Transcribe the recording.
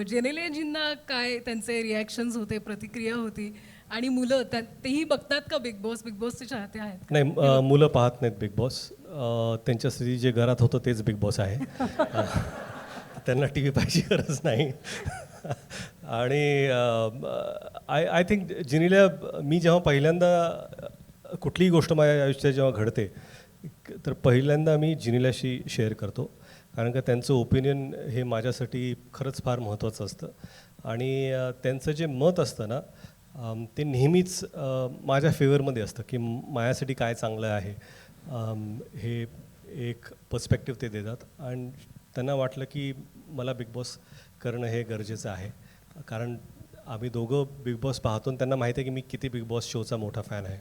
जेनेलियाजींना काय त्यांचे रिॲक्शन्स होते, प्रतिक्रिया होती आणि मुलं तेही बघतात का बिग बॉस? बिग बॉसचे चाहते आहेत का? नाही, मुलं पाहत नाहीत बिग बॉस. त्यांच्यासाठी जे घरात होतं तेच बिग बॉस आहे. त्यांना टी व्ही पाहायची गरज नाही. आणि आय थिंक जिनीला मी जेव्हा पहिल्यांदा कुठलीही गोष्ट माझ्या आयुष्यात जेव्हा घडते तर पहिल्यांदा मी जिनीलाशी शेअर करतो, कारण का त्यांचं ओपिनियन हे माझ्यासाठी खरंच फार महत्त्वाचं असतं. आणि त्यांचं जे मत असतं ना ते नेहमीच माझ्या फेवरमध्ये असतं की माझ्यासाठी काय चांगलं आहे हे एक पर्स्पेक्टिव्ह ते देतात. आणि त्यांना वाटलं की मला बिग बॉस करणं हे गरजेचं आहे, कारण आम्ही दोघं बिग बॉस पाहतो आणि त्यांना माहिती आहे की मी किती बिग बॉस शोचा मोठा फॅन आहे.